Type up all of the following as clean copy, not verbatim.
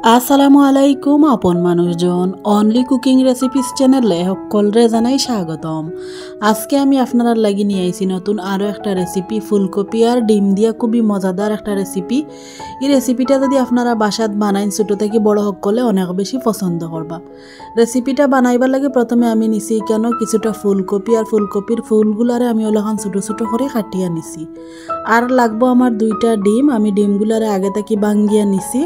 আসসালামু আলাইকুম আপন মানুষজন অনলি কুকিং রেসিপিস চ্যানেলে সকলরে জানাই স্বাগতম। আজকে আমি আপনারা লাগি নিয়ে আইছি নতুন আরও একটা রেসিপি, ফুলকপি আর ডিম দিয়া খুবই মজাদার একটা রেসিপি। এই রেসিপিটা যদি আপনারা বাসাত বানাইন ছোটো থেকে বড় সকলে অনেক বেশি পছন্দ করবা। রেসিপিটা বানাইবার লাগে প্রথমে আমি নিছি কেন কিছুটা ফুলকপি আর ফুলকপির ফুলগুলারে আমি ওলাখান ছোটো ছোটো করে কাটিয়া নিছি। আর লাগবো আমার 2টা ডিম, আমি ডিমগুলারে আগে থেকে ভাঙ্গিয়া নিছি।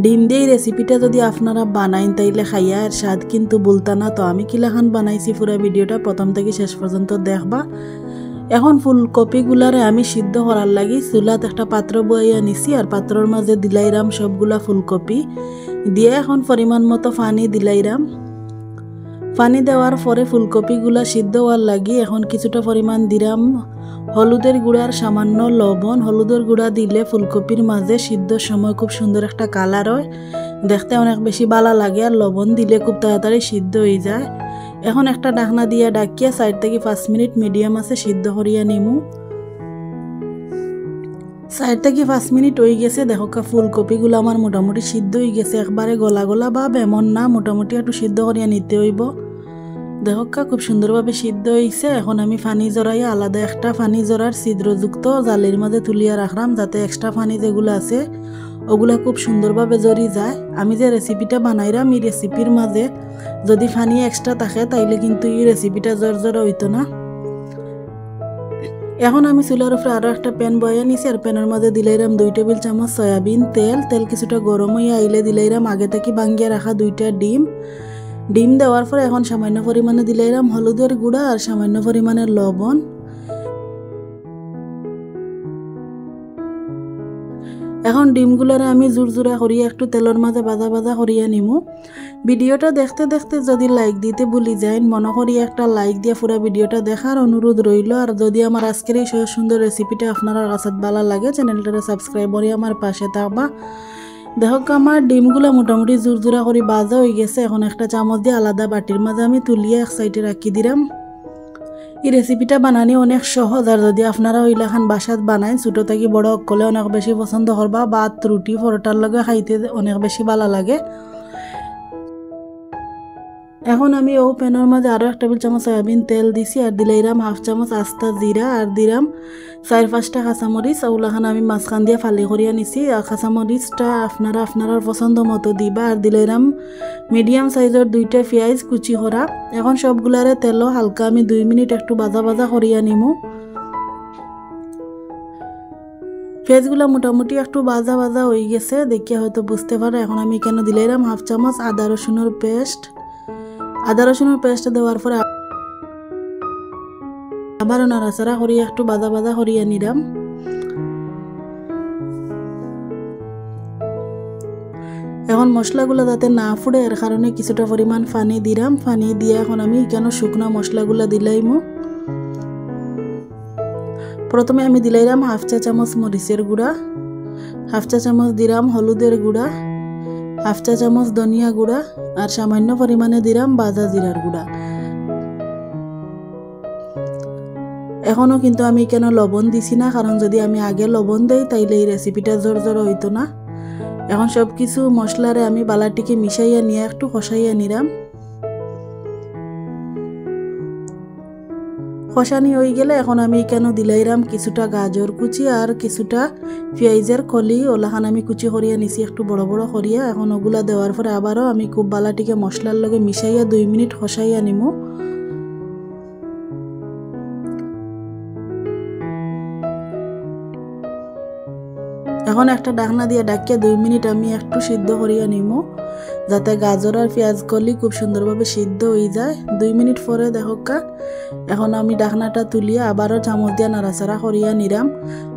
ডিম দিয়ে রেসিপিটা যদি আপনারা বানাইন তাইলে খাইয়া আর স্বাদ কিন্তু বলতা না। তো আমি কিলাখান বানাইছি পুরো ভিডিওটা প্রথম থেকে শেষ পর্যন্ত দেখবা। এখন ফুলকপিগুলারে আমি সিদ্ধ করার লাগি চুলাত একটা পাত্র বইয়া নিছি আর পাত্রর মাঝে দিলাইরাম সবগুলা ফুলকপি দিয়ে এখন পরিমাণ মতো পানি দিলাইরাম। পানি দেওয়ার পরে ফুলকপিগুলা সিদ্ধ হওয়ার লাগি এখন কিছুটা পরিমাণ দিলাম হলুদের গুঁড়া আর সামান্য লবণ। হলুদের গুঁড়া দিলে ফুলকপির মাঝে সিদ্ধর সময় খুব সুন্দর একটা কালার হয়, দেখতে অনেক বেশি ভালো লাগে। আর লবণ দিলে খুব তাড়াতাড়ি সিদ্ধ হয়ে যায়। এখন একটা ঢাকনা দিয়ে ডাকিয়া 4 থেকে 5 মিনিট মিডিয়াম আছে সিদ্ধ করিয়া নিমু। 4 থেকে 5 মিনিট হয়ে গেছে। দেখো ফুলকপিগুলো আমার মোটামুটি সিদ্ধ হয়ে গেছে, একবারে গলা গলা বা এমন না, মোটামুটি একটু সিদ্ধ করিয়া নিতে হইব। দেখকা খুব সুন্দরভাবে সিদ্ধ হয়েছে। এখন আমি পানি জড়াইয়া আলাদা একটা পানি জড়ার ছিদ্রযুক্ত জালের মাঝে তুলিয়া রাখলাম যাতে এক্সট্রা পানি যেগুলো আছে ওগুলা খুব সুন্দরভাবে জড়ি যায়। আমি যে রেসিপিটা বানাইলাম এই রেসিপির মাঝে যদি পানি এক্সট্রা থাকে তাইলে কিন্তু এই রেসিপিটা জড় হইতো না। এখন আমি চুলার উপরে আরও একটা প্যান বয়া নিছি আর প্যানের মাঝে দিলাইরাম 2 টেবিল চামচ সয়াবিন তেল। তেল কিছুটা গরম হইয়া আইলে দিলাইরাম আগে থেকে ভাঙ্গিয়া রাখা 2টা ডিম। ডিম দেওয়ার পরে এখন সামান্য পরিমাণে দিলাইরাম হলুদের গুঁড়া আর সামান্য পরিমাণে লবণ। এখন ডিমগুলোরে আমি জোরজোড়া করিয়া একটু তেলের মাঝে ভাজা ভাজা করিয়া নিমু। ভিডিওটা দেখতে দেখতে যদি লাইক দিতে ভুলি যাইন মনে করিয়া একটা লাইক দিয়ে পুরো ভিডিওটা দেখার অনুরোধ রইল। আর যদি আমার আজকের এই সুন্দর রেসিপিটা আপনারা কাছে ভালো লাগে চ্যানেলটা সাবস্ক্রাইব করে আমার পাশে থাকবা। দেখো আমার ডিমগুলো মোটামুটি জোরজোড়া করে ভাজা হয়ে গেছে। এখন একটা চামচ দিয়ে আলাদা বাটির মাঝে আমি তুলিয়ে এক সাইডে রাখি দিলাম। এই রেসিপিটা বানানি অনেক সহজ আর যদি আপনারা ওইলাখান বাসাত বানাইন ছোটো থেকে বড় সকলে অনেক বেশি পছন্দ করবা। ভাত রুটি পরোটার লগে খাইতে অনেক বেশি ভালো লাগে। এখন আমি ও প্যানের মাঝে আরও 1 টেবিল চামচ সয়াবিন তেল দিছি আর দিলাইরাম 1/2 চামচ আস্তা জিরা আর দিলাম 4-5টা কাঁচামরিচ। ওগুলাখান আমি মাঝখান দিয়ে ফালি করিয়া নিছি। আর কাঁচামরিচটা আপনারা আপনার পছন্দ মতো দিবা। আর দিলাইরাম মিডিয়াম সাইজের 2টা পেঁয়াজ কুচি করা। এখন সবগুলারে তেলও হালকা আমি 2 মিনিট একটু ভাজা ভাজা করিয়া নিমু। পেঁয়াজগুলো মোটামুটি একটু ভাজা ভাজা হয়ে গেছে দেখিয়া হয়তো বুঝতে পারে। এখন আমি কেন দিলাইরাম 1/2 চামচ আদা রসুনের পেস্ট। আদা রসুনের পেস্ট দেওয়ার পরে আবার নাড়াচাড়া করিয়া একটু ভাজা ভাজা করিয়া নিলাম। এখন মশলাগুলো যাতে না ফুড়ে এর কারণে কিছুটা পরিমাণ পানি দিলাম। পানি দিয়ে এখন আমি কেন শুকনো মশলাগুলো দিলাইমু। প্রথমে আমি দিলাইলাম 1/2 চা চামচ মরিচের গুঁড়া, 1/2 চা চামচ দিলাম হলুদের গুঁড়া, 1/2 চা চামচ ধনিয়া গুঁড়া আর সামান্য পরিমাণে দিলাম ভাজা জিরার গুঁড়া। এখনও কিন্তু আমি কেন লবণ দিছি না, কারণ যদি আমি আগে লবণ দেই তাইলে এই রেসিপিটা জোর হইতো না। এখন সব কিছু মশলারে আমি বালাটিকে মিশাইয়া নিয়ে একটু কষাইয়া নিলাম। কষানি হয়ে গেলে এখন আমি কেন দিলাইরাম কিছুটা গাজর কুচি আর কিছুটা পেঁয়াজের কলি ওলাখান আমি কুচি করিয়া নিছি একটু বড় বড় করিয়া। এখন ওগুলা দেওয়ার পরে আবারও আমি খুব বালাটিকে মশলার লগে মিশাইয়া 2 মিনিট কষাইয়া নিমু। এখন একটা ঢাকনা দিয়ে ডাকিয়া 2 মিনিট আমি একটু সিদ্ধ করিয়া নিমু যাতে গাজর আর পেঁয়াজ কলি খুব সুন্দরভাবে সিদ্ধ হয়ে যায়। 2 মিনিট পরে দেখোকা এখন আমি ঢাকনাটা তুলিয়া আবারও চামচ দিয়ে নাড়াচাড়া করিয়া নিলাম।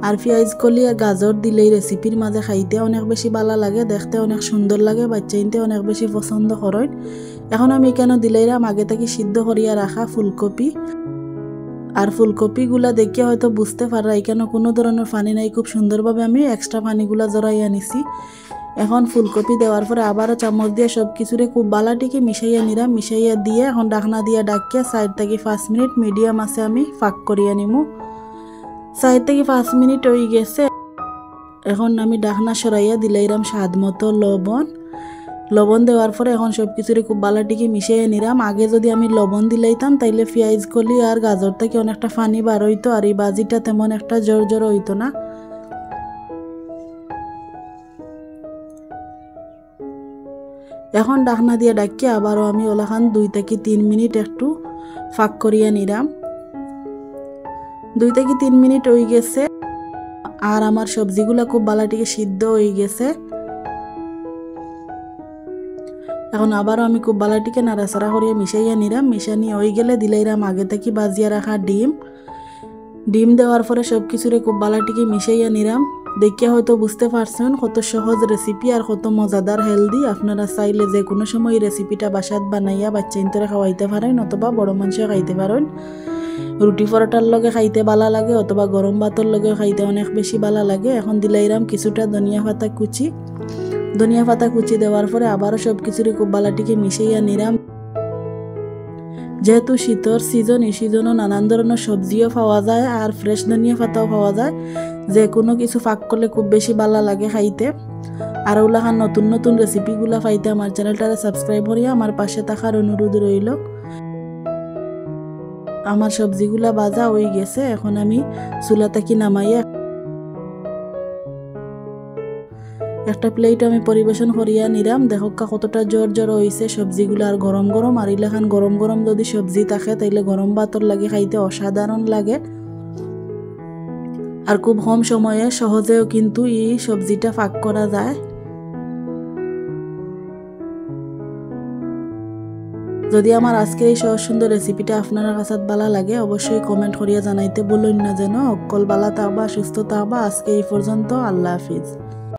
আর পেঁয়াজ কলি আর গাজর দিলেই রেসিপির মাঝে খাইতে অনেক বেশি ভালো লাগে, দেখতে অনেক সুন্দর লাগে, বাচ্চাইনতে অনেক বেশি পছন্দ করেন। এখন আমি কেন দিলাইরাম আগে থেকে সিদ্ধ করিয়া রাখা ফুলকপি। আর ফুলকপিগুলা দেখিয়ে হয়তো বুঝতে পারা এখানে কোনো ধরনের পানি নাই, খুব সুন্দরভাবে আমি এক্সট্রা পানিগুলা জড়াইয়া নিছি। এখন ফুলকপি দেওয়ার পরে আবারও চামচ দিয়ে সব কিছুরে খুব বালাটিকে মিশাইয়া নিলাম। মিশাইয়া দিয়ে এখন ঢাকনা দিয়ে ডাকিয়া 4 থেকে 5 মিনিট মিডিয়াম আছে আমি ফাঁক করিয়া নিমু। 4 থেকে 5 মিনিট হয়ে গেছে। এখন আমি ঢাকনা সরাইয়া দিলাইরাম স্বাদ মতো লবণ। লবণ দেওয়ার পরে এখন সব কিছুরে খুব বালাটিকে মিশিয়ে নিলাম। আগে যদি আমি লবণ দিলাইতাম তাইলে পেঁয়াজ কলি আর গাজর থেকে অনেকটা পানি বার হইতো আর এই বাজিটা তেমন একটা জোর জোর হইতো না। এখন ডাকনা দিয়ে ডাকি আবারও আমি ওলাখান 2 থেকে 3 মিনিট একটু ফাঁক করিয়া নিলাম। 2 থেকে 3 মিনিট হয়ে গেছে আর আমার সবজিগুলা খুব বালাটিকে সিদ্ধ হয়ে গেছে। এখন আবারও আমি খুব বালাটিকে নাড়াচাড়া করিয়া মিশাইয়া নিলাম। মিশানি হয়ে গেলে দিলাইরাম আগে থেকে বাজিয়া রাখা ডিম দেওয়ার পরে সব কিছুরে খুব বালাটিকে মিশাইয়া নিলাম। দেখিয়া হয়তো বুঝতে পারছেন কত সহজ রেসিপি আর কত মজাদার হেলদি। আপনারা চাইলে যে কোনো সময় এই রেসিপিটা বাসাত বানাইয়া বাচ্চা ইন্তরে খাওয়াইতে পারেন অথবা বড় মানুষে খাইতে পারেন। রুটি পরোটার লগে খাইতে ভালো লাগে অথবা গরম ভাতের লগে খাইতে অনেক বেশি ভালো লাগে। এখন দিলাইরাম কিছুটা ধনিয়া পাতা কুচি দেওয়ার পরে আবারও সব কিছুরে খুব বালাটিকে মিশাইয়া নিলাম। যেহেতু শীতর সিজন, এই সিজনও নানান ধরনের সবজিও পাওয়া যায় আর ফ্রেশ ধনিয়া পাতাও পাওয়া যায়। যে কোনো কিছু ফাঁক করলে খুব বেশি ভালো লাগে খাইতে। আর ওগুলা নতুন নতুন রেসিপিগুলা পাইতে আমার চ্যানেলটারে সাবস্ক্রাইব করিয়া আমার পাশে থাকার অনুরোধ রইল। আমার সবজিগুলা ভাজা হয়ে গেছে। এখন আমি চুলা থেকে নামাইয়া একটা প্লেট আমি পরিবেশন করিয়া নিলাম। দেখো কতটা জোর জোর হয়েছে সবজিগুলো আর গরম গরম। আর ইলাখান গরম গরম যদি সবজি থাকে তাইলে গরম ভাতর লাগে খাইতে অসাধারণ লাগে। আর খুব কম সময়ে সহজেও কিন্তু এই সবজিটা ফাঁক করা যায়। যদি আমার আজকে এই সহজ সুন্দর রেসিপিটা আপনার কাছে ভালো লাগে অবশ্যই কমেন্ট করিয়া জানাইতে বলুন না যেন। অকল ভালো থাকবা, সুস্থ থাকবা। আজকে এই পর্যন্ত, আল্লাহ হাফিজ।